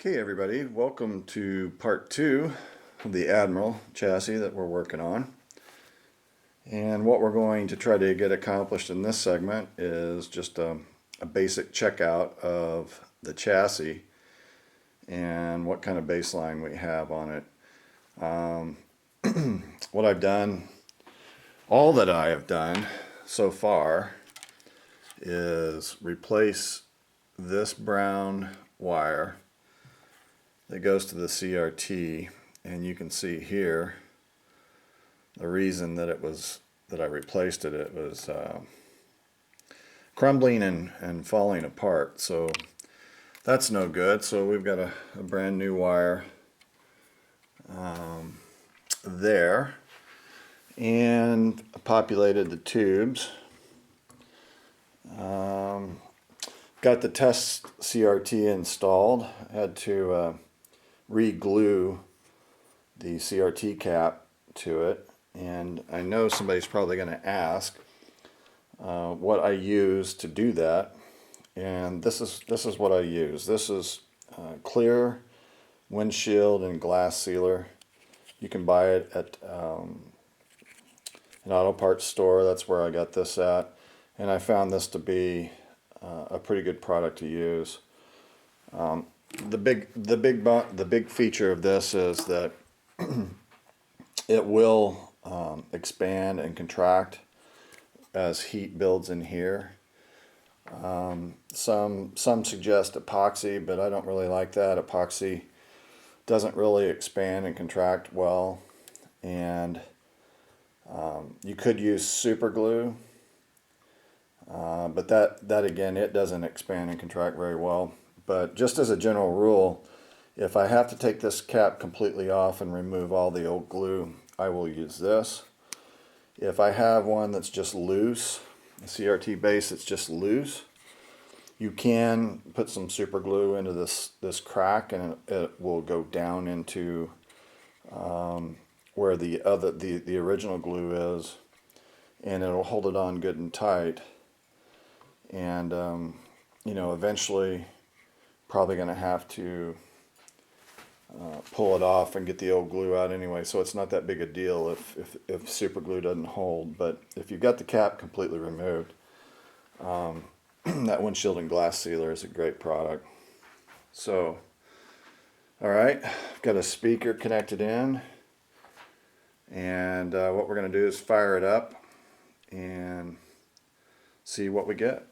Okay, everybody, welcome to part 2 of the Admiral chassis that we're working on. And what we're going to try to get accomplished in this segment is just a basic checkout of the chassis and what kind of baseline we have on it. What I've done, all that I have done so far is replace this brown wire that goes to the CRT, and you can see here the reason that I replaced it. It was crumbling and falling apart, so that's no good. So we've got a brand new wire there, and populated the tubes. Got the test CRT installed. Had to re-glue the CRT cap to it, and I know somebody's probably going to ask what I use to do that, and this is what I use. This is clear windshield and glass sealer. You can buy it at an auto parts store. That's where I got this at, and I found this to be a pretty good product to use. The big feature of this is that it will expand and contract as heat builds in here. Some suggest epoxy, but I don't really like that. Epoxy doesn't really expand and contract well, and you could use super glue, but that again, it doesn't expand and contract very well. But just as a general rule, if I have to take this cap completely off and remove all the old glue, I will use this. If I have one that's just loose, a CRT base that's just loose, you can put some super glue into this crack, and it will go down into where the original glue is, and it'll hold it on good and tight. And eventually, probably going to have to pull it off and get the old glue out anyway, so it's not that big a deal if super glue doesn't hold. But if you've got the cap completely removed, that windshield and glass sealer is a great product. So, alright, I've got a speaker connected in, and what we're going to do is fire it up and see what we get.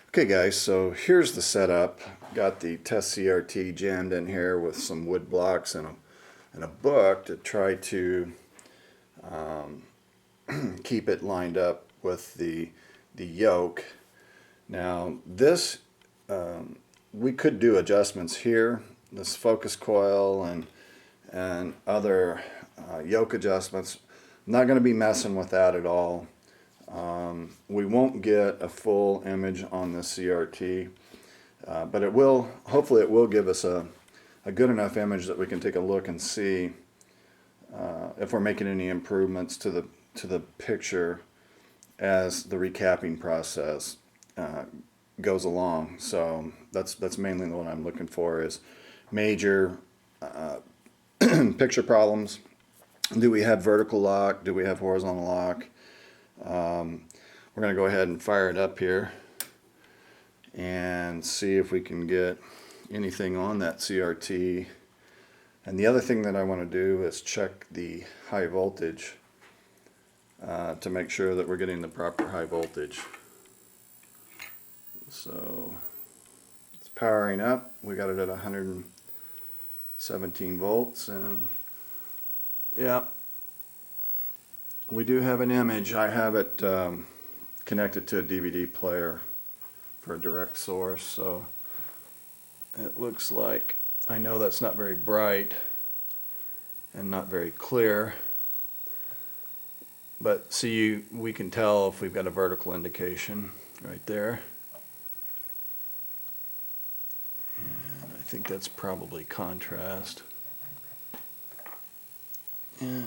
Okay guys, so here's the setup. Got the test CRT jammed in here with some wood blocks and a book to try to keep it lined up with the yoke. Now this, we could do adjustments here, this focus coil and other yoke adjustments. I'm not going to be messing with that at all. We won't get a full image on this CRT, but it will, hopefully it will give us a good enough image that we can take a look and see if we're making any improvements to the picture as the recapping process goes along. So that's mainly what I'm looking for, is major picture problems. Do we have vertical lock? Do we have horizontal lock? We're going to go ahead and fire it up here and see if we can get anything on that CRT. And the other thing that I want to do is check the high voltage to make sure that we're getting the proper high voltage. So it's powering up. We got it at 117 volts, and yeah, we do have an image. I have it connected to a DVD player for a direct source, so it looks like, I know that's not very bright and not very clear, but see, we can tell if we've got a vertical indication right there. And I think that's probably contrast. Yeah.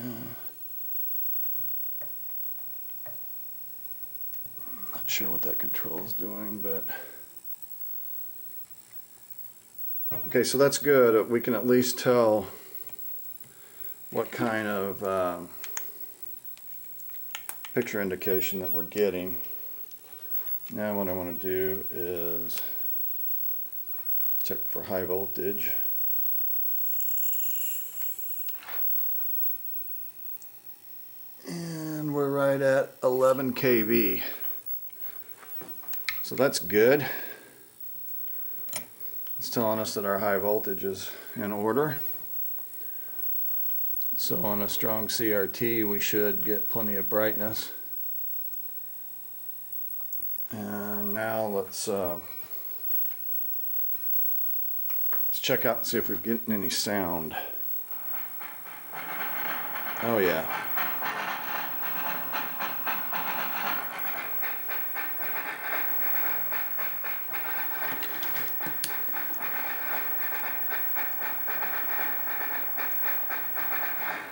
Not sure what that control is doing, but Okay, so that's good. We can at least tell what kind of picture indication that we're getting. Now what I want to do is check for high voltage. And we're right at 11 kV. So that's good. It's telling us that our high voltage is in order. So on a strong CRT we should get plenty of brightness. And now let's check out and see if we're getting any sound. Oh yeah.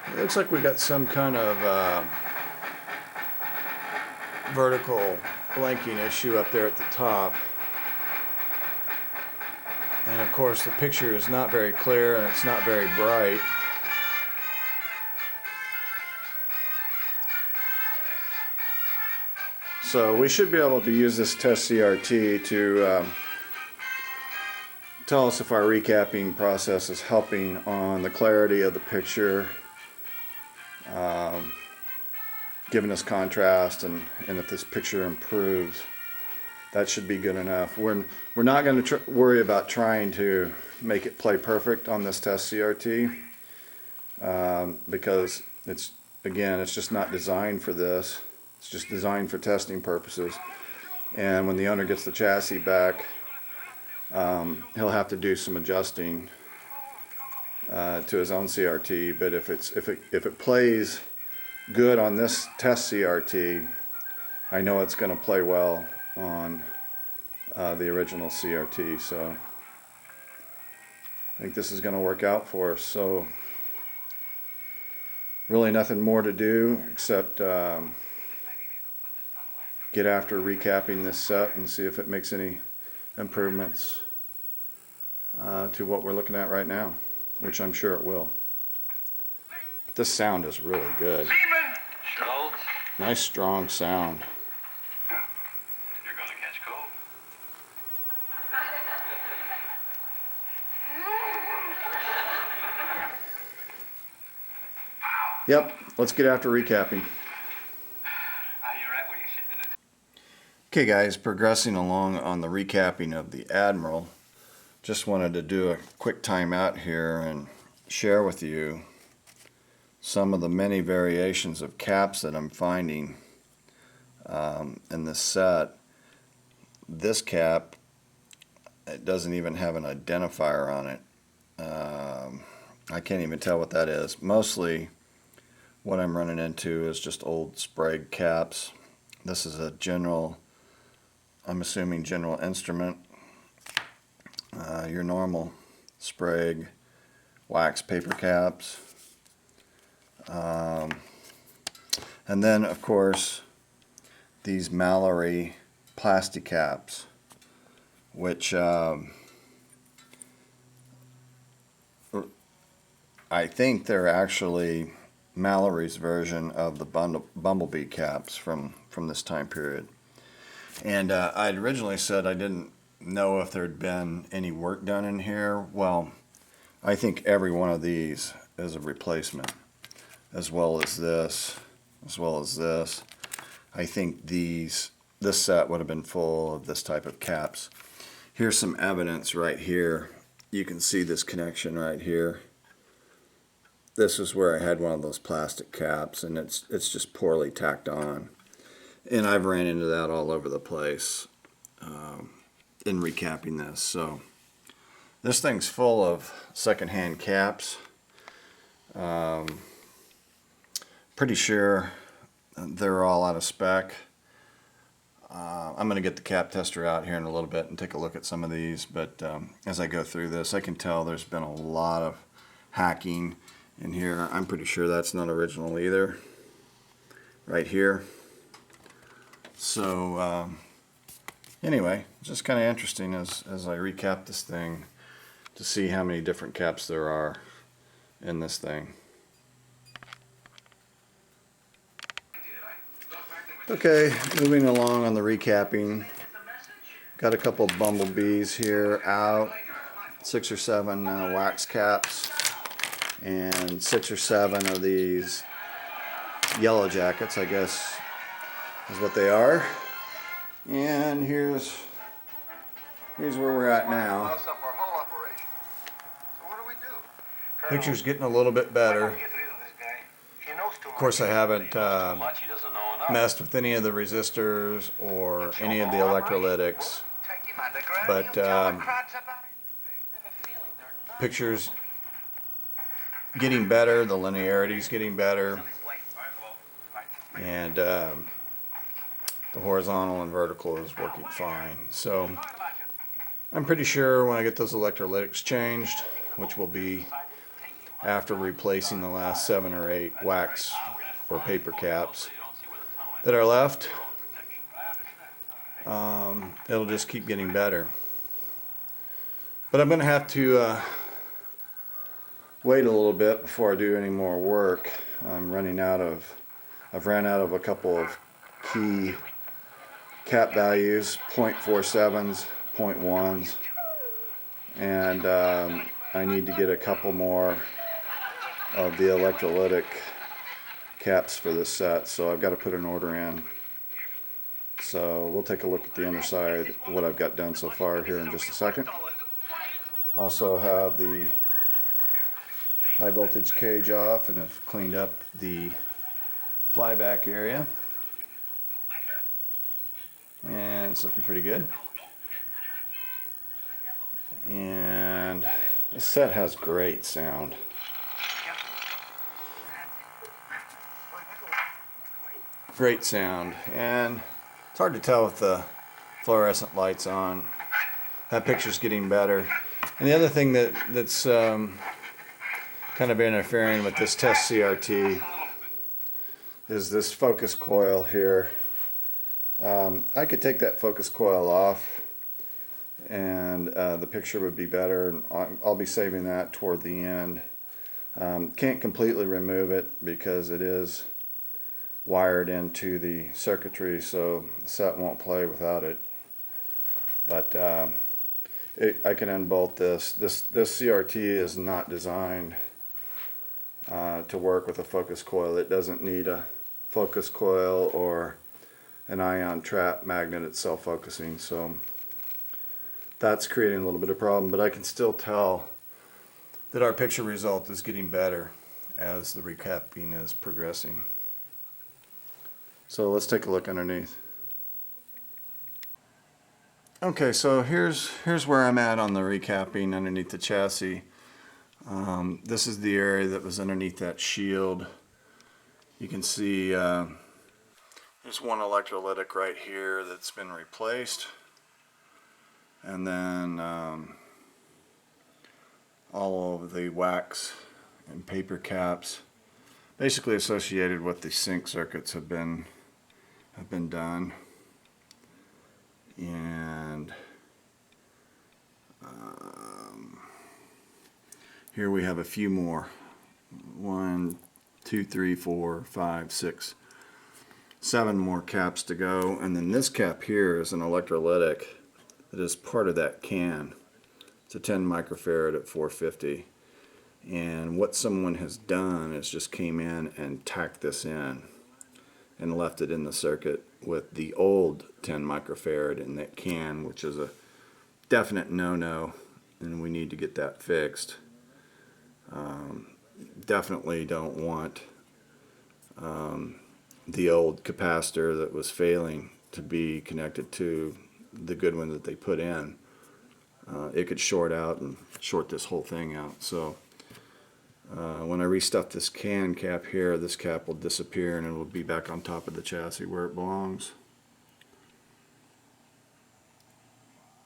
It looks like we got some kind of vertical blanking issue up there at the top. And of course the picture is not very clear and it's not very bright. So we should be able to use this test CRT to tell us if our recapping process is helping on the clarity of the picture, giving us contrast, and if this picture improves. That should be good enough. We're not going to worry about trying to make it play perfect on this test CRT because it's just not designed for this. It's just designed for testing purposes. And when the owner gets the chassis back, he'll have to do some adjusting to his own CRT. But if it plays good on this test CRT, I know it's going to play well on the original CRT. So I think this is going to work out for us. So really nothing more to do except get after recapping this set and see if it makes any improvements to what we're looking at right now, which I'm sure it will. But this sound is really good. Nice strong sound. You're gonna catch cold. Yep, let's get after recapping. Okay guys, progressing along on the recapping of the Admiral. Just wanted to do a quick timeout here and share with you some of the many variations of caps that I'm finding in this set. This cap, it doesn't even have an identifier on it. I can't even tell what that is. Mostly what I'm running into is just old Sprague caps. This is a General, I'm assuming General Instrument. Your normal Sprague wax paper caps. And then of course these Mallory plastic caps, which I think they're actually Mallory's version of the Bumblebee caps from this time period. And I'd originally said I didn't know if there'd been any work done in here. Well, I think every one of these is a replacement, as well as this, as well as this. I think this set would have been full of this type of caps. Here's some evidence right here. You can see this connection right here. This is where I had one of those plastic caps, and it's just poorly tacked on. And I've ran into that all over the place in recapping this. So this thing's full of secondhand caps. Pretty sure they're all out of spec. I'm going to get the cap tester out here in a little bit and take a look at some of these, but as I go through this, I can tell there's been a lot of hacking in here. I'm pretty sure that's not original either, right here. So anyway, just kind of interesting as I recap this thing to see how many different caps there are in this thing. Okay, moving along on the recapping. Got a couple bumblebees here out, 6 or 7 wax caps, and 6 or 7 of these yellow jackets, I guess is what they are. And here's where we're at now. Picture's getting a little bit better. Of course, I haven't messed with any of the resistors or any of the electrolytics, but picture's getting better, the linearity's getting better, and the horizontal and vertical is working fine. So I'm pretty sure when I get those electrolytics changed, which will be after replacing the last 7 or 8 wax or paper caps that are left, it'll just keep getting better. But I'm going to have to wait a little bit before I do any more work. I've ran out of a couple of key cap values, 0.47s, 0.1s, and I need to get a couple more of the electrolytic caps for this set, so I've got to put an order in. So we'll take a look at the underside, what I've got done so far here in just a second. Also have the high voltage cage off and have cleaned up the flyback area, and it's looking pretty good. And this set has great sound. Great sound, and it's hard to tell with the fluorescent lights on. That picture's getting better. And the other thing that's kind of interfering with this test CRT is this focus coil here. I could take that focus coil off and the picture would be better. I'll be saving that toward the end. Can't completely remove it because it is wired into the circuitry, so the set won't play without it. But I can unbolt this. This CRT is not designed to work with a focus coil. It doesn't need a focus coil or an ion trap magnet itself focusing, so that's creating a little bit of problem. But I can still tell that our picture result is getting better as the recapping is progressing. So let's take a look underneath. Okay, so here's where I'm at on the recapping underneath the chassis. This is the area that was underneath that shield. You can see there's one electrolytic right here that's been replaced, and then all of the wax and paper caps basically associated with the sync circuits have been done. And here we have a few more. 1, 2, 3, 4, 5, 6, 7 more caps to go. And then this cap here is an electrolytic that is part of that can. It's a 10 microfarad at 450. And what someone has done is just came in and tacked this in and left it in the circuit with the old 10 microfarad in that can, which is a definite no-no, and we need to get that fixed. Definitely don't want the old capacitor that was failing to be connected to the good one that they put in. It could short out and short this whole thing out. So when I restuff this can cap here, this cap will disappear and it will be back on top of the chassis where it belongs.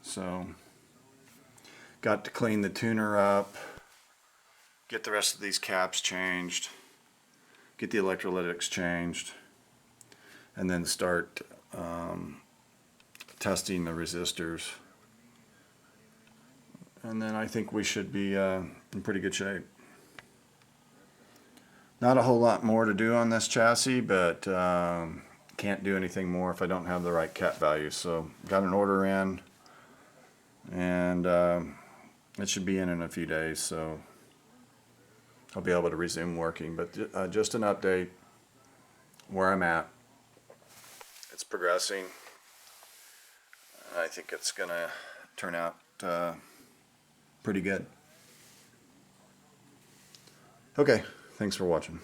So got to clean the tuner up, get the rest of these caps changed, get the electrolytics changed, and then start testing the resistors And then I think we should be in pretty good shape. Not a whole lot more to do on this chassis, but can't do anything more if I don't have the right cat value. So got an order in, and it should be in a few days, so I'll be able to resume working. But just an update where I'm at. It's progressing. I think it's gonna turn out pretty good. Okay, thanks for watching.